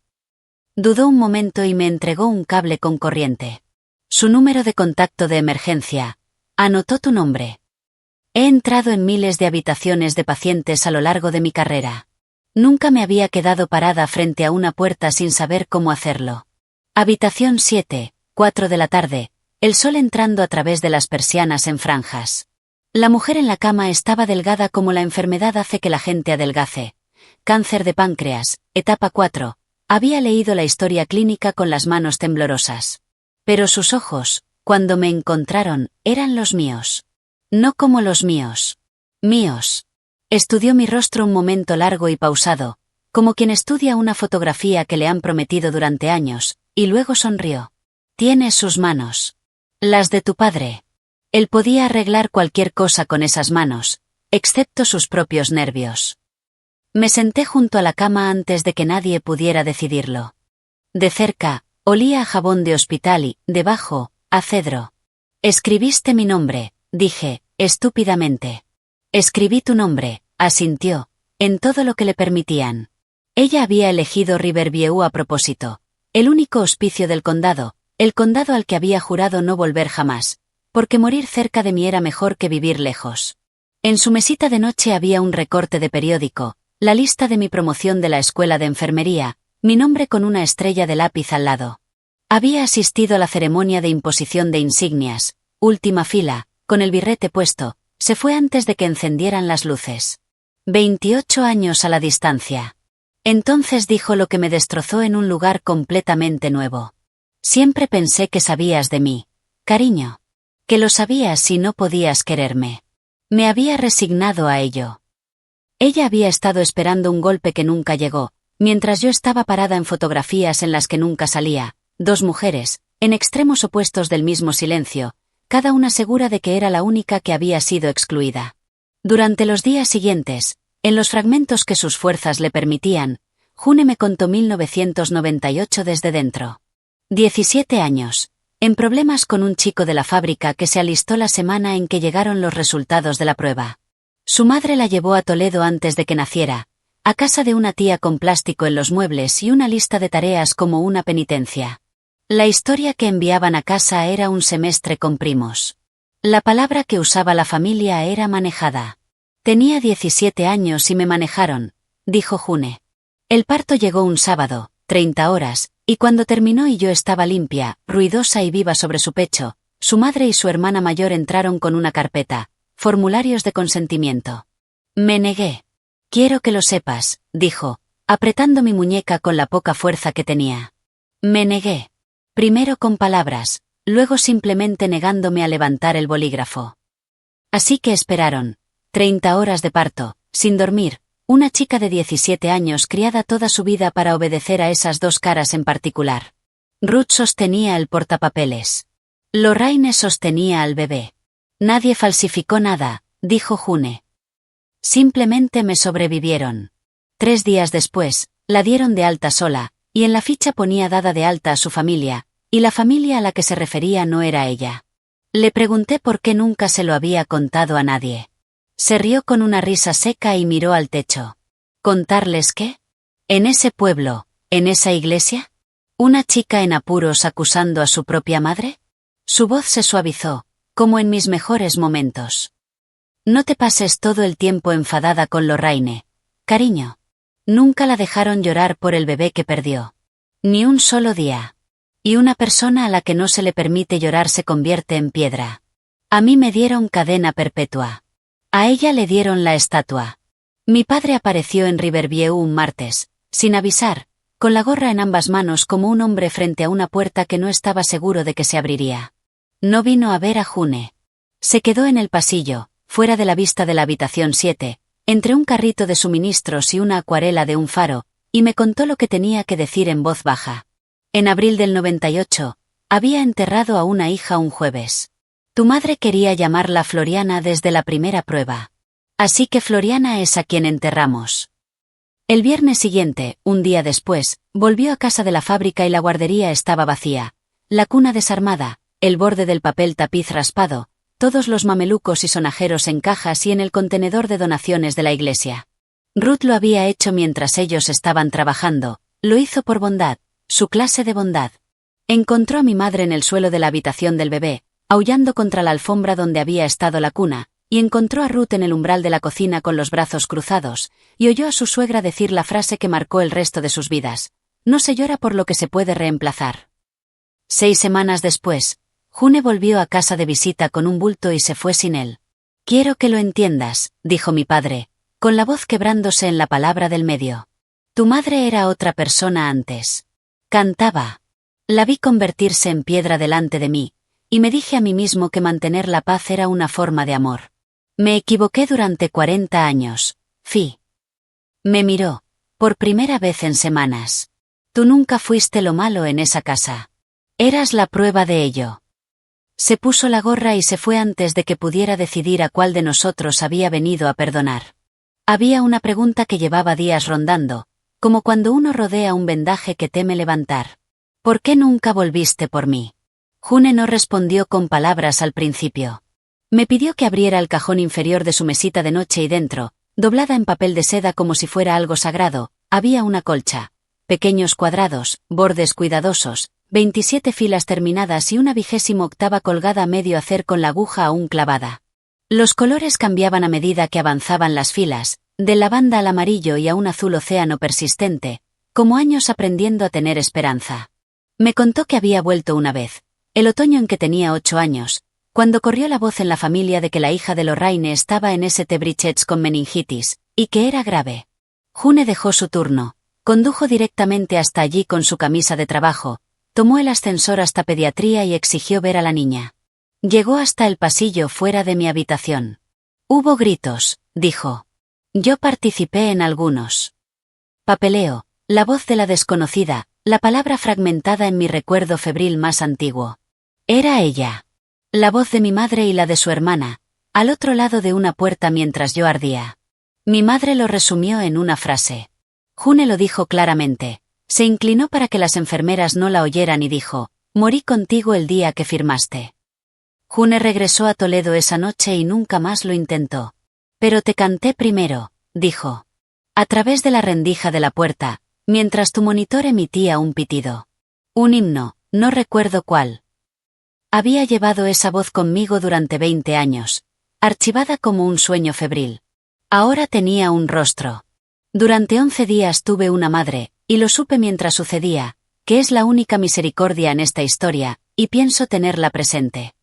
Dudó un momento y me entregó un cable con corriente. Su número de contacto de emergencia. Anotó tu nombre. He entrado en miles de habitaciones de pacientes a lo largo de mi carrera. Nunca me había quedado parada frente a una puerta sin saber cómo hacerlo. Habitación 7, 4 de la tarde, el sol entrando a través de las persianas en franjas. La mujer en la cama estaba delgada como la enfermedad hace que la gente adelgace. Cáncer de páncreas, etapa 4. Había leído la historia clínica con las manos temblorosas. Pero sus ojos, cuando me encontraron, eran los míos. No como los míos. Míos. Estudió mi rostro un momento largo y pausado, como quien estudia una fotografía que le han prometido durante años, y luego sonrió. Tienes sus manos. Las de tu padre. Él podía arreglar cualquier cosa con esas manos, excepto sus propios nervios. Me senté junto a la cama antes de que nadie pudiera decidirlo. De cerca, olía a jabón de hospital y, debajo, a cedro. Escribiste mi nombre, dije, estúpidamente. Escribí tu nombre, asintió, en todo lo que le permitían. Ella había elegido Riverview a propósito, el único hospicio del condado, el condado al que había jurado no volver jamás, porque morir cerca de mí era mejor que vivir lejos. En su mesita de noche había un recorte de periódico, la lista de mi promoción de la escuela de enfermería, mi nombre con una estrella de lápiz al lado. Había asistido a la ceremonia de imposición de insignias, última fila, con el birrete puesto, se fue antes de que encendieran las luces. 28 años a la distancia. Entonces dijo lo que me destrozó en un lugar completamente nuevo. Siempre pensé que sabías de mí, cariño. Que lo sabías si no podías quererme. Me había resignado a ello. Ella había estado esperando un golpe que nunca llegó, mientras yo estaba parada en fotografías en las que nunca salía, 2 mujeres, en extremos opuestos del mismo silencio, cada una segura de que era la única que había sido excluida. Durante los días siguientes, en los fragmentos que sus fuerzas le permitían, June me contó 1998 desde dentro. 17 años. En problemas con un chico de la fábrica que se alistó la semana en que llegaron los resultados de la prueba. Su madre la llevó a Toledo antes de que naciera, a casa de una tía con plástico en los muebles y una lista de tareas como una penitencia. La historia que enviaban a casa era un semestre con primos. La palabra que usaba la familia era manejada. Tenía 17 años y me manejaron, dijo June. El parto llegó un sábado, 30 horas, y cuando terminó y yo estaba limpia, ruidosa y viva sobre su pecho, su madre y su hermana mayor entraron con una carpeta. formularios de consentimiento. Me negué. Quiero que lo sepas, dijo, apretando mi muñeca con la poca fuerza que tenía. Me negué. Primero con palabras, luego simplemente negándome a levantar el bolígrafo. Así que esperaron. 30 horas de parto, sin dormir, una chica de 17 años criada toda su vida para obedecer a esas dos caras en particular. Ruth sostenía el portapapeles. Lorraine sostenía al bebé. Nadie falsificó nada, dijo June. Simplemente me sobrevivieron. 3 días después, la dieron de alta sola, y en la ficha ponía dada de alta a su familia, y la familia a la que se refería no era ella. Le pregunté por qué nunca se lo había contado a nadie. Se rió con una risa seca y miró al techo. ¿Contarles qué? ¿En ese pueblo, en esa iglesia? ¿Una chica en apuros acusando a su propia madre? Su voz se suavizó, como en mis mejores momentos. No te pases todo el tiempo enfadada con Lorraine, cariño. Nunca la dejaron llorar por el bebé que perdió. Ni un solo día. Y una persona a la que no se le permite llorar se convierte en piedra. A mí me dieron cadena perpetua. A ella le dieron la estatua. Mi padre apareció en Riverview un martes, sin avisar, con la gorra en ambas manos como un hombre frente a una puerta que no estaba seguro de que se abriría. No vino a ver a June. Se quedó en el pasillo, fuera de la vista de la habitación 7, entre un carrito de suministros y una acuarela de un faro, y me contó lo que tenía que decir en voz baja. En abril del 98, había enterrado a una hija un jueves. Tu madre quería llamarla Floriana desde la primera prueba. Así que Floriana es a quien enterramos. El viernes siguiente, un día después, volvió a casa de la fábrica y la guardería estaba vacía. La cuna desarmada, el borde del papel tapiz raspado, todos los mamelucos y sonajeros en cajas y en el contenedor de donaciones de la iglesia. Ruth lo había hecho mientras ellos estaban trabajando, lo hizo por bondad, su clase de bondad. Encontró a mi madre en el suelo de la habitación del bebé, aullando contra la alfombra donde había estado la cuna, y encontró a Ruth en el umbral de la cocina con los brazos cruzados, y oyó a su suegra decir la frase que marcó el resto de sus vidas: no se llora por lo que se puede reemplazar. 6 semanas después, June volvió a casa de visita con un bulto y se fue sin él. Quiero que lo entiendas, dijo mi padre, con la voz quebrándose en la palabra del medio. Tu madre era otra persona antes. Cantaba. La vi convertirse en piedra delante de mí, y me dije a mí mismo que mantener la paz era una forma de amor. Me equivoqué durante 40 años, Fi. Me miró, por primera vez en semanas. Tú nunca fuiste lo malo en esa casa. Eras la prueba de ello. Se puso la gorra y se fue antes de que pudiera decidir a cuál de nosotros había venido a perdonar. Había una pregunta que llevaba días rondando, como cuando uno rodea un vendaje que teme levantar. ¿Por qué nunca volviste por mí? June no respondió con palabras al principio. Me pidió que abriera el cajón inferior de su mesita de noche y dentro, doblada en papel de seda como si fuera algo sagrado, había una colcha. Pequeños cuadrados, bordes cuidadosos, 27 filas terminadas y una 28ª colgada a medio hacer con la aguja aún clavada. Los colores cambiaban a medida que avanzaban las filas, del lavanda al amarillo y a un azul océano persistente, como años aprendiendo a tener esperanza. Me contó que había vuelto una vez, el otoño en que tenía 8 años, cuando corrió la voz en la familia de que la hija de Lorraine estaba en St. Bridget's con meningitis, y que era grave. June dejó su turno, condujo directamente hasta allí con su camisa de trabajo, tomó el ascensor hasta pediatría y exigió ver a la niña. Llegó hasta el pasillo fuera de mi habitación. Hubo gritos, dijo. Yo participé en algunos. Papeleo, la voz de la desconocida, la palabra fragmentada en mi recuerdo febril más antiguo. Era ella. La voz de mi madre y la de su hermana, al otro lado de una puerta mientras yo ardía. Mi madre lo resumió en una frase. June lo dijo claramente. Se inclinó para que las enfermeras no la oyeran y dijo: morí contigo el día que firmaste. June regresó a Toledo esa noche y nunca más lo intentó. Pero te canté primero, dijo. A través de la rendija de la puerta, mientras tu monitor emitía un pitido. Un himno, no recuerdo cuál. Había llevado esa voz conmigo durante 20 años, archivada como un sueño febril. Ahora tenía un rostro. Durante 11 días tuve una madre, y lo supe mientras sucedía, que es la única misericordia en esta historia, y pienso tenerla presente.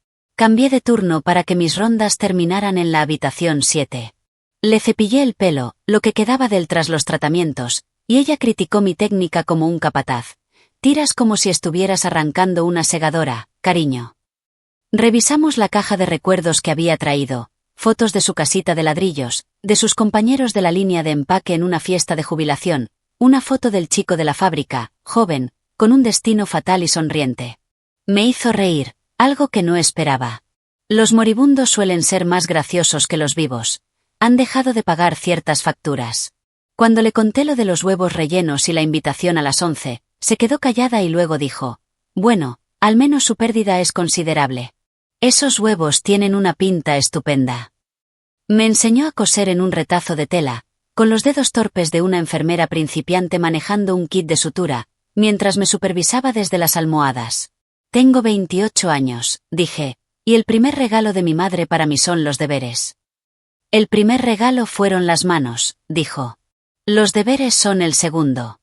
Cambié de turno para que mis rondas terminaran en la habitación 7. Le cepillé el pelo, lo que quedaba de él tras los tratamientos, y ella criticó mi técnica como un capataz. Tiras como si estuvieras arrancando una segadora, cariño. Revisamos la caja de recuerdos que había traído, fotos de su casita de ladrillos, de sus compañeros de la línea de empaque en una fiesta de jubilación, una foto del chico de la fábrica, joven, con un destino fatal y sonriente. Me hizo reír, algo que no esperaba. Los moribundos suelen ser más graciosos que los vivos. Han dejado de pagar ciertas facturas. Cuando le conté lo de los huevos rellenos y la invitación a las 11, se quedó callada y luego dijo: bueno, al menos su pérdida es considerable. Esos huevos tienen una pinta estupenda. Me enseñó a coser en un retazo de tela, con los dedos torpes de una enfermera principiante manejando un kit de sutura, mientras me supervisaba desde las almohadas. Tengo 28 años, dije, y el primer regalo de mi madre para mí son los deberes. El primer regalo fueron las manos, dijo. Los deberes son el segundo.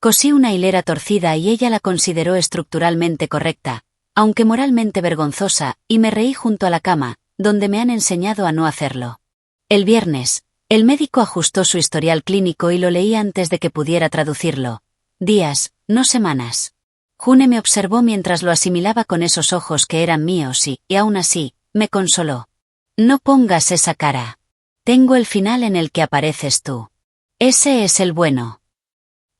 Cosí una hilera torcida y ella la consideró estructuralmente correcta, aunque moralmente vergonzosa, y me reí junto a la cama, donde me han enseñado a no hacerlo. El viernes, el médico ajustó su historial clínico y lo leí antes de que pudiera traducirlo. Días, no semanas. June me observó mientras lo asimilaba con esos ojos que eran míos y aún así, me consoló. No pongas esa cara. Tengo el final en el que apareces tú. Ese es el bueno.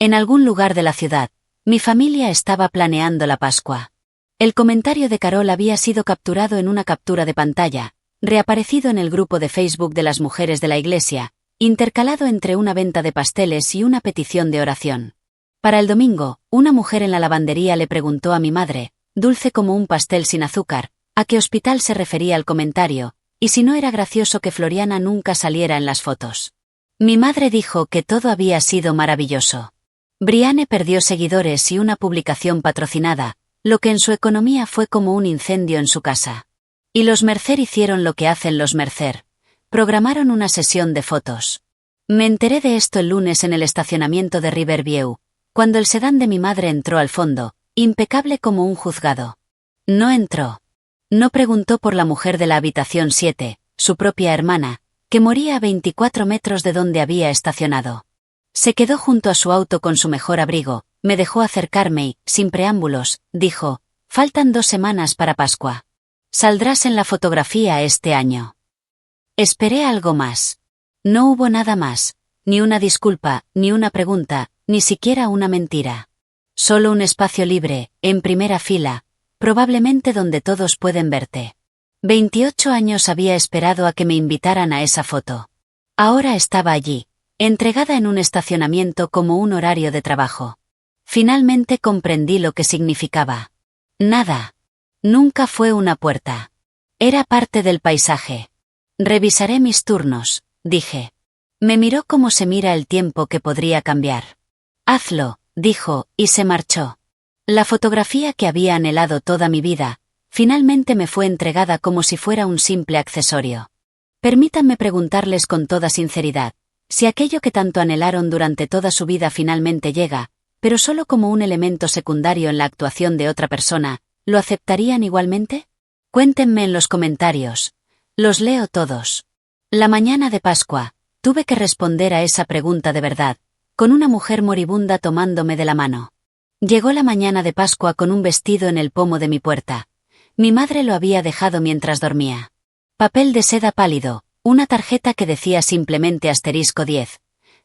En algún lugar de la ciudad, mi familia estaba planeando la Pascua. El comentario de Carol había sido capturado en una captura de pantalla, reaparecido en el grupo de Facebook de las mujeres de la iglesia, intercalado entre una venta de pasteles y una petición de oración. Para el domingo, una mujer en la lavandería le preguntó a mi madre, dulce como un pastel sin azúcar, a qué hospital se refería el comentario, y si no era gracioso que Floriana nunca saliera en las fotos. Mi madre dijo que todo había sido maravilloso. Brianne perdió seguidores y una publicación patrocinada, lo que en su economía fue como un incendio en su casa. Y los Mercer hicieron lo que hacen los Mercer. Programaron una sesión de fotos. Me enteré de esto el lunes en el estacionamiento de Riverview, cuando el sedán de mi madre entró al fondo, impecable como un juzgado. No entró. No preguntó por la mujer de la habitación 7, su propia hermana, que moría a 24 metros de donde había estacionado. Se quedó junto a su auto con su mejor abrigo, me dejó acercarme y, sin preámbulos, dijo: faltan 2 semanas para Pascua. Saldrás en la fotografía este año. Esperé algo más. No hubo nada más, ni una disculpa, ni una pregunta, ni siquiera una mentira. Solo un espacio libre, en primera fila, probablemente donde todos pueden verte. 28 años había esperado a que me invitaran a esa foto. Ahora estaba allí, entregada en un estacionamiento como un horario de trabajo. Finalmente comprendí lo que significaba. Nada. Nunca fue una puerta. Era parte del paisaje. Revisaré mis turnos, dije. Me miró como se mira el tiempo que podría cambiar. Hazlo, dijo, y se marchó. La fotografía que había anhelado toda mi vida, finalmente me fue entregada como si fuera un simple accesorio. Permítanme preguntarles con toda sinceridad, si aquello que tanto anhelaron durante toda su vida finalmente llega, pero solo como un elemento secundario en la actuación de otra persona, ¿lo aceptarían igualmente? Cuéntenme en los comentarios. Los leo todos. La mañana de Pascua, tuve que responder a esa pregunta de verdad, con una mujer moribunda tomándome de la mano. Llegó la mañana de Pascua con un vestido en el pomo de mi puerta. Mi madre lo había dejado mientras dormía. Papel de seda pálido, una tarjeta que decía simplemente *10,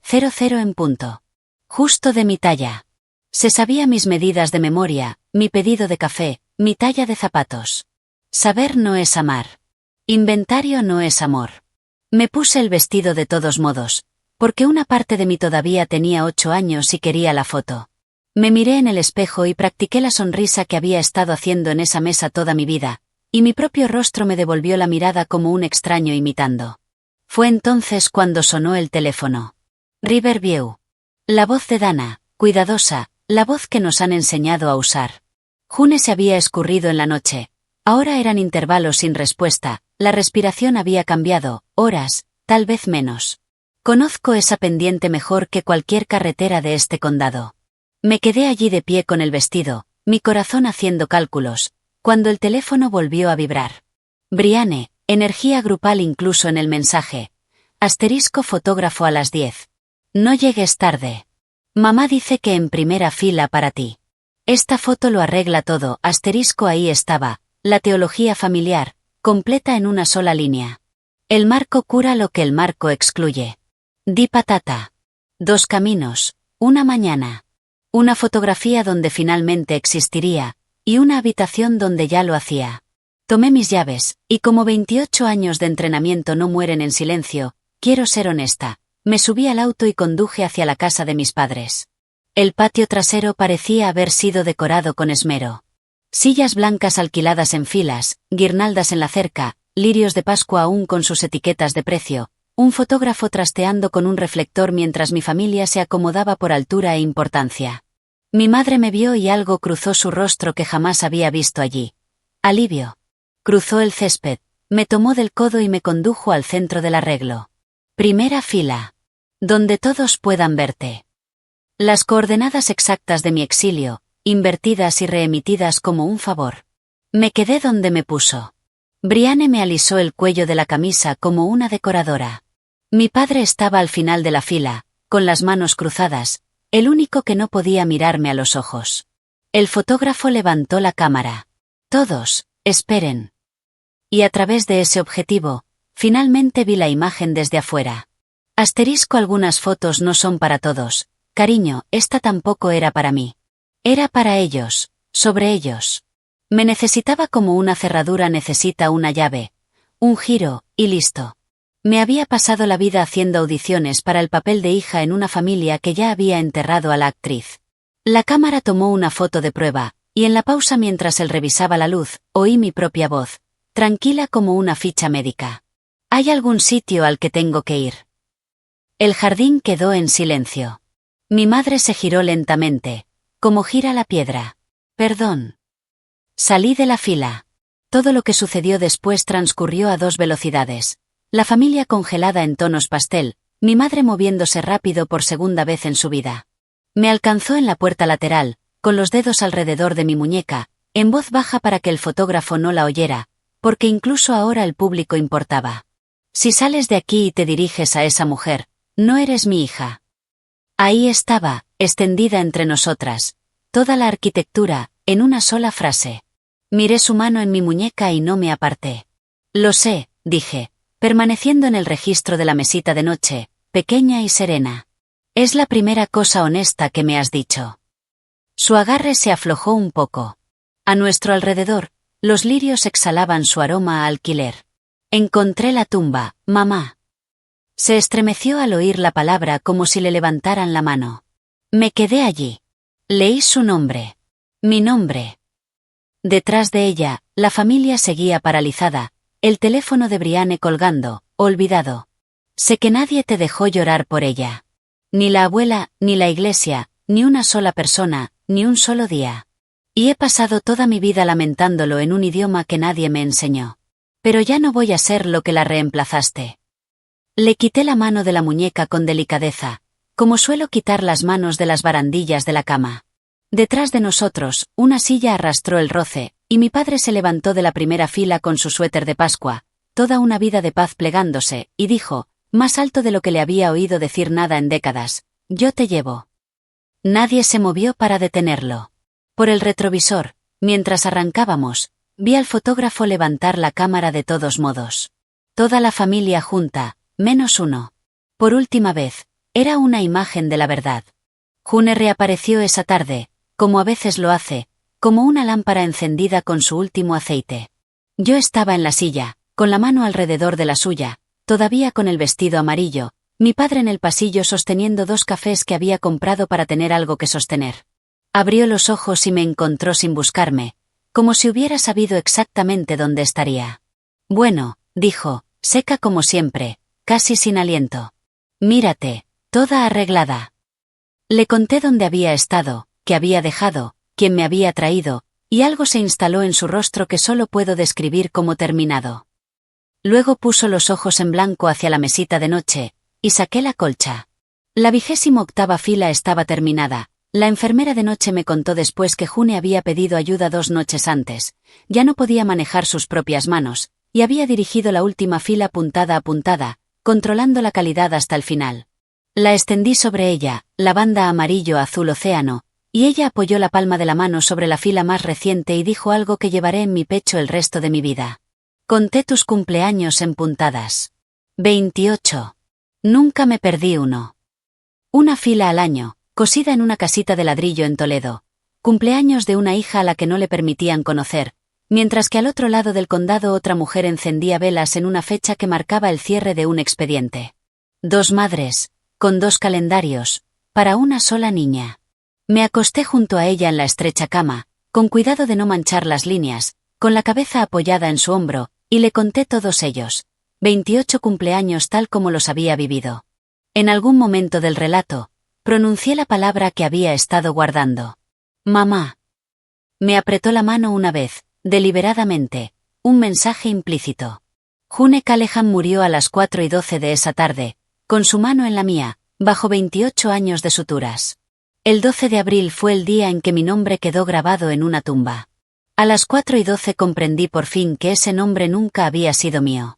00 en punto. Justo de mi talla. Se sabía mis medidas de memoria, mi pedido de café, mi talla de zapatos. Saber no es amar. Inventario no es amor. Me puse el vestido de todos modos, porque una parte de mí todavía tenía 8 años y quería la foto. Me miré en el espejo y practiqué la sonrisa que había estado haciendo en esa mesa toda mi vida, y mi propio rostro me devolvió la mirada como un extraño imitando. Fue entonces cuando sonó el teléfono. Riverview. La voz de Dana, cuidadosa, la voz que nos han enseñado a usar. June se había escurrido en la noche. Ahora eran intervalos sin respuesta, la respiración había cambiado, horas, tal vez menos. Conozco esa pendiente mejor que cualquier carretera de este condado. Me quedé allí de pie con el vestido, mi corazón haciendo cálculos, cuando el teléfono volvió a vibrar. Brianne, energía grupal incluso en el mensaje. Fotógrafo a las 10. No llegues tarde. Mamá dice que en primera fila para ti. Esta foto lo arregla todo. Ahí estaba, la teología familiar, completa en una sola línea. El marco cura lo que el marco excluye. Di patata. 2 caminos, una mañana. Una fotografía donde finalmente existiría, y una habitación donde ya lo hacía. Tomé mis llaves, y como 28 años de entrenamiento no mueren en silencio, quiero ser honesta, me subí al auto y conduje hacia la casa de mis padres. El patio trasero parecía haber sido decorado con esmero. Sillas blancas alquiladas en filas, guirnaldas en la cerca, lirios de Pascua aún con sus etiquetas de precio, un fotógrafo trasteando con un reflector mientras mi familia se acomodaba por altura e importancia. Mi madre me vio y algo cruzó su rostro que jamás había visto allí. Alivio. Cruzó el césped, me tomó del codo y me condujo al centro del arreglo. Primera fila. Donde todos puedan verte. Las coordenadas exactas de mi exilio, invertidas y reemitidas como un favor. Me quedé donde me puso. Brianne me alisó el cuello de la camisa como una decoradora. Mi padre estaba al final de la fila, con las manos cruzadas, el único que no podía mirarme a los ojos. El fotógrafo levantó la cámara. Todos, esperen. Y a través de ese objetivo, finalmente vi la imagen desde afuera. Algunas fotos no son para todos. Cariño, esta tampoco era para mí. Era para ellos, sobre ellos. Me necesitaba como una cerradura necesita una llave. Un giro, y listo. Me había pasado la vida haciendo audiciones para el papel de hija en una familia que ya había enterrado a la actriz. La cámara tomó una foto de prueba, y en la pausa mientras él revisaba la luz, oí mi propia voz, tranquila como una ficha médica. ¿Hay algún sitio al que tengo que ir? El jardín quedó en silencio. Mi madre se giró lentamente, como gira la piedra. Perdón. Salí de la fila. Todo lo que sucedió después transcurrió a 2 velocidades. La familia congelada en tonos pastel, mi madre moviéndose rápido por segunda vez en su vida. Me alcanzó en la puerta lateral, con los dedos alrededor de mi muñeca, en voz baja para que el fotógrafo no la oyera, porque incluso ahora el público importaba. Si sales de aquí y te diriges a esa mujer, no eres mi hija. Ahí estaba, extendida entre nosotras, toda la arquitectura, en una sola frase. Miré su mano en mi muñeca y no me aparté. Lo sé, dije, permaneciendo en el registro de la mesita de noche, pequeña y serena. Es la primera cosa honesta que me has dicho. Su agarre se aflojó un poco. A nuestro alrededor, los lirios exhalaban su aroma a alquiler. Encontré la tumba, mamá. Se estremeció al oír la palabra como si le levantaran la mano. Me quedé allí. Leí su nombre. Mi nombre. Detrás de ella, la familia seguía paralizada, el teléfono de Brianne colgando, olvidado. Sé que nadie te dejó llorar por ella. Ni la abuela, ni la iglesia, ni una sola persona, ni un solo día. Y he pasado toda mi vida lamentándolo en un idioma que nadie me enseñó. Pero ya no voy a ser lo que la reemplazaste. Le quité la mano de la muñeca con delicadeza, como suelo quitar las manos de las barandillas de la cama. Detrás de nosotros, una silla arrastró el roce, y mi padre se levantó de la primera fila con su suéter de Pascua, toda una vida de paz plegándose, y dijo, más alto de lo que le había oído decir nada en décadas, yo te llevo. Nadie se movió para detenerlo. Por el retrovisor, mientras arrancábamos, vi al fotógrafo levantar la cámara de todos modos. Toda la familia junta, menos uno. Por última vez, era una imagen de la verdad. June reapareció esa tarde, como a veces lo hace, como una lámpara encendida con su último aceite. Yo estaba en la silla, con la mano alrededor de la suya, todavía con el vestido amarillo, mi padre en el pasillo sosteniendo 2 cafés que había comprado para tener algo que sostener. Abrió los ojos y me encontró sin buscarme, como si hubiera sabido exactamente dónde estaría. Bueno, dijo, seca como siempre, casi sin aliento. Mírate, toda arreglada. Le conté dónde había estado, qué había dejado, quién me había traído, y algo se instaló en su rostro que solo puedo describir como terminado. Luego puso los ojos en blanco hacia la mesita de noche, y saqué la colcha. La 28ª fila estaba terminada. La enfermera de noche me contó después que June había pedido ayuda 2 noches antes. Ya no podía manejar sus propias manos, y había dirigido la última fila puntada a puntada, controlando la calidad hasta el final. La extendí sobre ella, la banda amarillo-azul océano, y ella apoyó la palma de la mano sobre la fila más reciente y dijo algo que llevaré en mi pecho el resto de mi vida. Conté tus cumpleaños en puntadas. 28. Nunca me perdí uno. Una fila al año, cosida en una casita de ladrillo en Toledo. Cumpleaños de una hija a la que no le permitían conocer, mientras que al otro lado del condado otra mujer encendía velas en una fecha que marcaba el cierre de un expediente. 2 madres, con 2 calendarios, para una sola niña. Me acosté junto a ella en la estrecha cama, con cuidado de no manchar las líneas, con la cabeza apoyada en su hombro, y le conté todos ellos, 28 cumpleaños tal como los había vivido. En algún momento del relato, pronuncié la palabra que había estado guardando. Mamá. Me apretó la mano una vez, deliberadamente, un mensaje implícito. June Callahan murió a las 4:12 de esa tarde, con su mano en la mía, bajo 28 años de suturas. El 12 de abril fue el día en que mi nombre quedó grabado en una tumba. A las 4:12 comprendí por fin que ese nombre nunca había sido mío.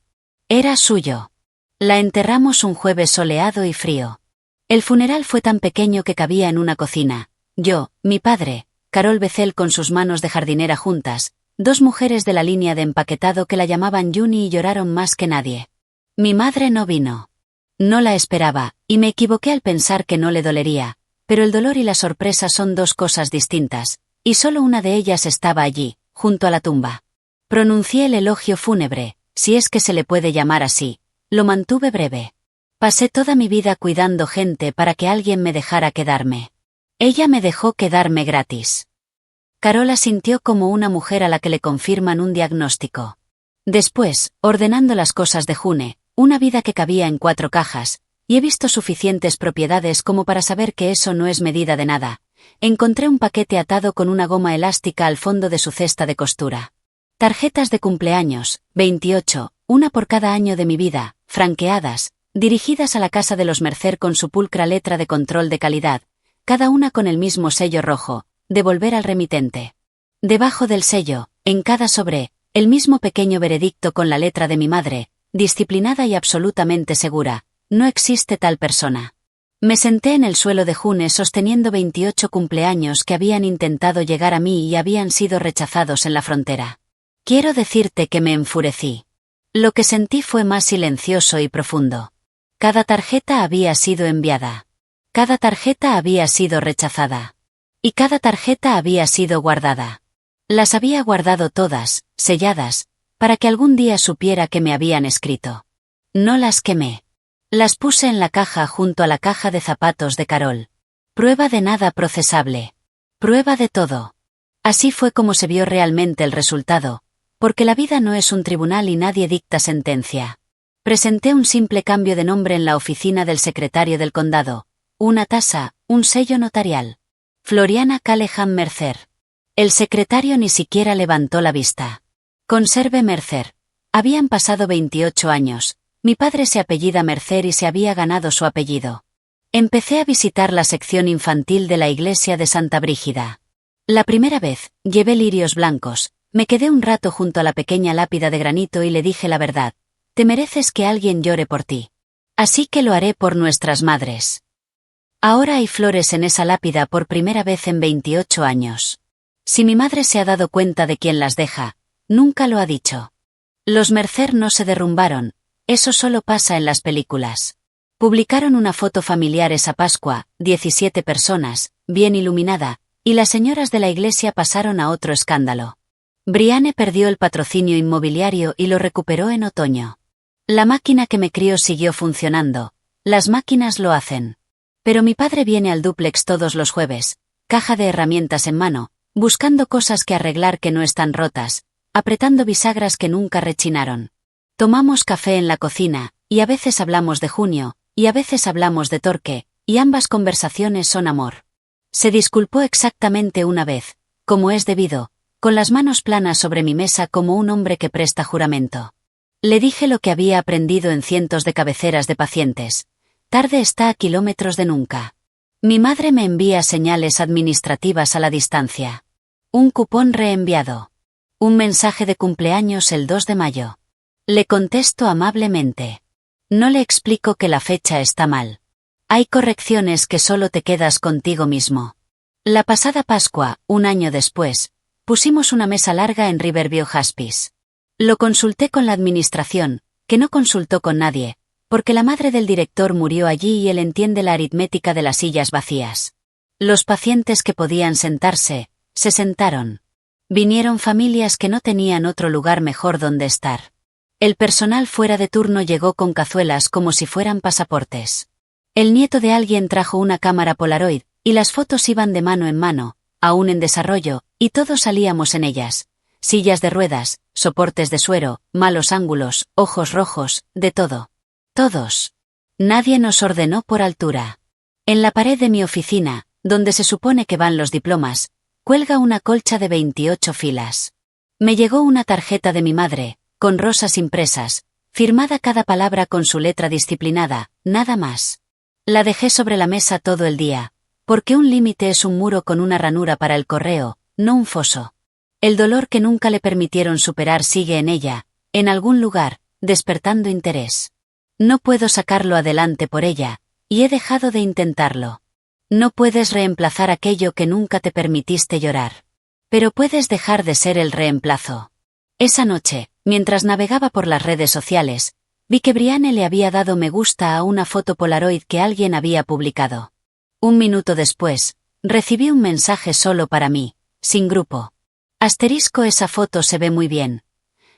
Era suyo. La enterramos un jueves soleado y frío. El funeral fue tan pequeño que cabía en una cocina. Yo, mi padre, Carol Becel con sus manos de jardinera juntas, 2 mujeres de la línea de empaquetado que la llamaban Juni y lloraron más que nadie. Mi madre no vino. No la esperaba, y me equivoqué al pensar que no le dolería, pero el dolor y la sorpresa son 2 cosas distintas, y solo una de ellas estaba allí, junto a la tumba. Pronuncié el elogio fúnebre, si es que se le puede llamar así, lo mantuve breve. Pasé toda mi vida cuidando gente para que alguien me dejara quedarme. Ella me dejó quedarme gratis. Carola sintió como una mujer a la que le confirman un diagnóstico. Después, ordenando las cosas de June, una vida que cabía en 4 cajas, y he visto suficientes propiedades como para saber que eso no es medida de nada. Encontré un paquete atado con una goma elástica al fondo de su cesta de costura. Tarjetas de cumpleaños, 28, una por cada año de mi vida, franqueadas, dirigidas a la casa de los Mercer con su pulcra letra de control de calidad, cada una con el mismo sello rojo, devolver al remitente. Debajo del sello, en cada sobre, el mismo pequeño veredicto con la letra de mi madre, disciplinada y absolutamente segura. No existe tal persona. Me senté en el suelo de June sosteniendo 28 cumpleaños que habían intentado llegar a mí y habían sido rechazados en la frontera. Quiero decirte que me enfurecí. Lo que sentí fue más silencioso y profundo. Cada tarjeta había sido enviada. Cada tarjeta había sido rechazada. Y cada tarjeta había sido guardada. Las había guardado todas, selladas, para que algún día supiera que me habían escrito. No las quemé. Las puse en la caja junto a la caja de zapatos de Carol. Prueba de nada procesable. Prueba de todo. Así fue como se vio realmente el resultado, porque la vida no es un tribunal y nadie dicta sentencia. Presenté un simple cambio de nombre en la oficina del secretario del condado, una tasa, un sello notarial. Floriana Callahan Mercer. El secretario ni siquiera levantó la vista. Conserve Mercer. Habían pasado 28 años. Mi padre se apellida Mercer y se había ganado su apellido. Empecé a visitar la sección infantil de la iglesia de Santa Brígida. La primera vez, llevé lirios blancos, me quedé un rato junto a la pequeña lápida de granito y le dije la verdad. Te mereces que alguien llore por ti. Así que lo haré por nuestras madres. Ahora hay flores en esa lápida por primera vez en 28 años. Si mi madre se ha dado cuenta de quién las deja, nunca lo ha dicho. Los Mercer no se derrumbaron. Eso solo pasa en las películas. Publicaron una foto familiar esa Pascua, 17 personas, bien iluminada, y las señoras de la iglesia pasaron a otro escándalo. Brianne perdió el patrocinio inmobiliario y lo recuperó en otoño. La máquina que me crió siguió funcionando. Las máquinas lo hacen. Pero mi padre viene al dúplex todos los jueves, caja de herramientas en mano, buscando cosas que arreglar que no están rotas, apretando bisagras que nunca rechinaron. Tomamos café en la cocina, y a veces hablamos de junio, y a veces hablamos de Torque, y ambas conversaciones son amor. Se disculpó exactamente una vez, como es debido, con las manos planas sobre mi mesa como un hombre que presta juramento. Le dije lo que había aprendido en cientos de cabeceras de pacientes. Tarde está a kilómetros de nunca. Mi madre me envía señales administrativas a la distancia. Un cupón reenviado. Un mensaje de cumpleaños el 2 de mayo. Le contesto amablemente. No le explico que la fecha está mal. Hay correcciones que solo te quedas contigo mismo. La pasada Pascua, un año después, pusimos una mesa larga en Riverview Hospice. Lo consulté con la administración, que no consultó con nadie, porque la madre del director murió allí y él entiende la aritmética de las sillas vacías. Los pacientes que podían sentarse, se sentaron. Vinieron familias que no tenían otro lugar mejor donde estar. El personal fuera de turno llegó con cazuelas como si fueran pasaportes. El nieto de alguien trajo una cámara Polaroid, y las fotos iban de mano en mano, aún en desarrollo, y todos salíamos en ellas. Sillas de ruedas, soportes de suero, malos ángulos, ojos rojos, de todo. Todos. Nadie nos ordenó por altura. En la pared de mi oficina, donde se supone que van los diplomas, cuelga una colcha de 28 filas. Me llegó una tarjeta de mi madre, con rosas impresas, firmada cada palabra con su letra disciplinada, nada más. La dejé sobre la mesa todo el día, porque un límite es un muro con una ranura para el correo, no un foso. El dolor que nunca le permitieron superar sigue en ella, en algún lugar, despertando interés. No puedo sacarlo adelante por ella, y he dejado de intentarlo. No puedes reemplazar aquello que nunca te permitiste llorar. Pero puedes dejar de ser el reemplazo. Esa noche, mientras navegaba por las redes sociales, vi que Brianne le había dado me gusta a una foto Polaroid que alguien había publicado. Un minuto después, recibí un mensaje solo para mí, sin grupo. Asterisco, esa foto se ve muy bien.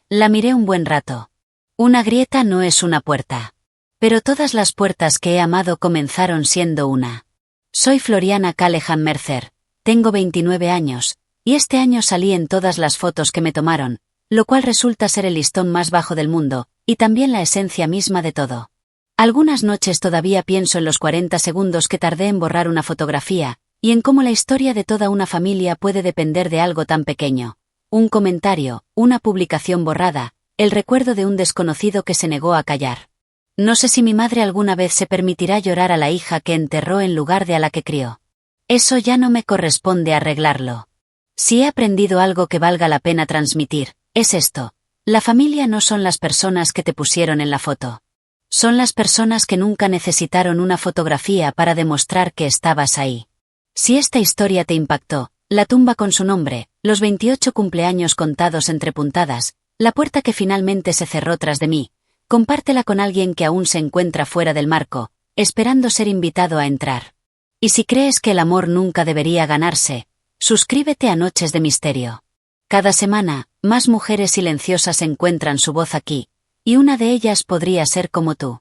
La miré un buen rato. Una grieta no es una puerta. Pero todas las puertas que he amado comenzaron siendo una. Soy Floriana Callahan Mercer, tengo 29 años, y este año salí en todas las fotos que me tomaron, lo cual resulta ser el listón más bajo del mundo, y también la esencia misma de todo. Algunas noches todavía pienso en los 40 segundos que tardé en borrar una fotografía, y en cómo la historia de toda una familia puede depender de algo tan pequeño. Un comentario, una publicación borrada, el recuerdo de un desconocido que se negó a callar. No sé si mi madre alguna vez se permitirá llorar a la hija que enterró en lugar de a la que crió. Eso ya no me corresponde arreglarlo. Si he aprendido algo que valga la pena transmitir, es esto. La familia no son las personas que te pusieron en la foto. Son las personas que nunca necesitaron una fotografía para demostrar que estabas ahí. Si esta historia te impactó, la tumba con su nombre, los 28 cumpleaños contados entre puntadas, la puerta que finalmente se cerró tras de mí, compártela con alguien que aún se encuentra fuera del marco, esperando ser invitado a entrar. Y si crees que el amor nunca debería ganarse, suscríbete a Noches de Misterio. Cada semana, más mujeres silenciosas encuentran su voz aquí, y una de ellas podría ser como tú.